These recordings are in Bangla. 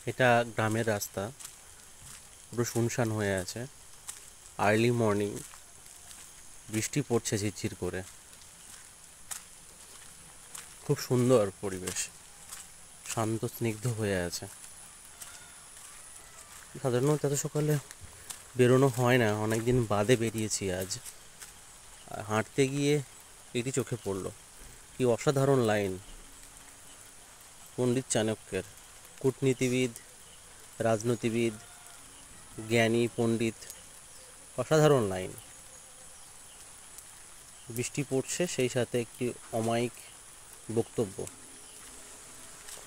এটা গ্রামের রাস্তা, পুরো শুনশান হয়ে আছে। আর্লি মর্নিং, বৃষ্টি পড়ছে ঝিরঝির করে। খুব সুন্দর পরিবেশ, শান্ত স্নিগ্ধ হয়ে আছে। সাধারণত এত সকালে বেরোনো হয় না, অনেকদিন বাদে বেরিয়েছি আজ। আর হাঁটতে গিয়ে এটি চোখে পড়লো, কি অসাধারণ লাইন পণ্ডিত চাণক্যের। কূটনীতিবিদ, রাজনীতিবিদ, জ্ঞানী পণ্ডিত, অসাধারণ লাইন। বৃষ্টি পড়ছে, সেই সাথে একটি অমায়িক বক্তব্য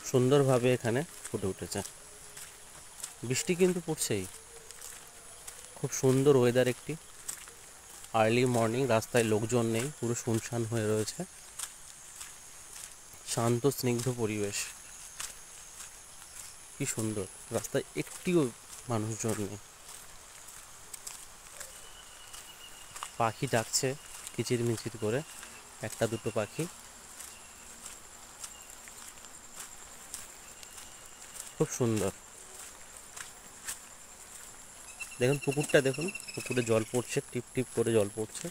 সুন্দরভাবে এখানে ফুটে উঠেছে। বৃষ্টি কিন্তু পড়ছেই, খুব সুন্দর ওয়েদার একটি। আর্লি মর্নিং, রাস্তায় লোকজন নেই, পুরো শুনশান হয়ে রয়েছে। শান্ত স্নিগ্ধ পরিবেশ, কি সুন্দর। রাস্তায় একটিও মানুষজন নেই। পাখি ডাকছে কিচিরমিচির করে, একটা দুটো পাখি। খুব সুন্দর। দেখুন পুকুরটা, দেখুন পুকুরে জল পড়ছে, টিপ টিপ করে জল পড়ছে।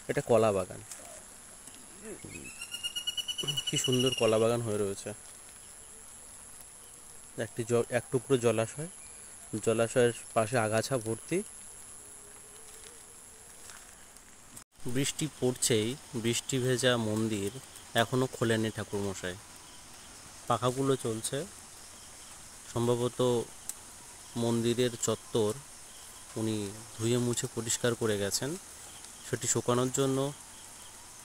এটা কলা বাগান, কি সুন্দর কলা বাগান হয়ে রয়েছে। এক টুকরো জলাশয়, জলাশয়ের পাশে আগাছা ভর্তি। বৃষ্টি পড়ছেই, বৃষ্টি ভেজা মন্দির এখনো খোলেনি ঠাকুরমশাই। পাখাগুলো চলছে, সম্ভবত মন্দিরের চত্বর উনি ধুয়ে মুছে পরিষ্কার করে গেছেন, সেটি শুকানোর জন্য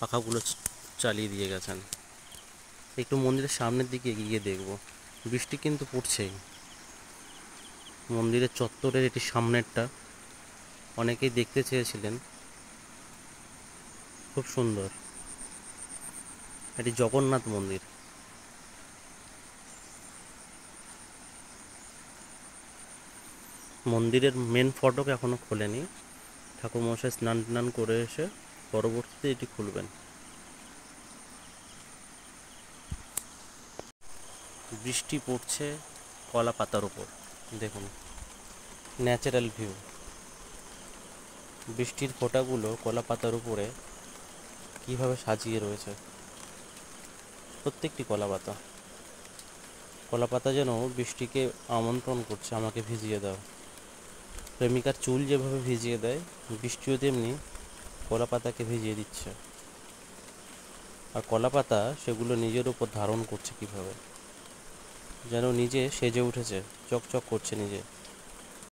পাখাগুলো চালিয়ে দিয়ে গেছেন। একটু মন্দিরের সামনের দিকে এগিয়ে দেখব। বৃষ্টি কিন্তু পড়ছেই। মন্দিরের চত্বরের এটি সামনেরটা, অনেকেই দেখতে চেয়েছিলেন। খুব সুন্দর, এটি জগন্নাথ মন্দির। মন্দিরের মেন ফটক এখনো খোলেনি, ঠাকুরমশাই স্নান টান করে এসে পরবর্তীতে এটি খুলবেন। বৃষ্টি পড়ছে কলা পাতার উপর, দেখুন ন্যাচারাল ভিউ। বৃষ্টির ফোঁটাগুলো কলা পাতার উপরে কীভাবে সাজিয়ে রয়েছে। প্রত্যেকটি কলা পাতা, কলা পাতা যেন বৃষ্টিকে আমন্ত্রণ করছে, আমাকে ভিজিয়ে দাও। প্রেমিকার চুল যেভাবে ভিজিয়ে দেয়, বৃষ্টিও তেমনি কলা পাতাকে ভিজিয়ে দিচ্ছে। আর কলা পাতা সেগুলো নিজের উপর ধারণ করছে কিভাবে, যেন নিজে সেজে উঠেছে, চকচক করছে নিজে।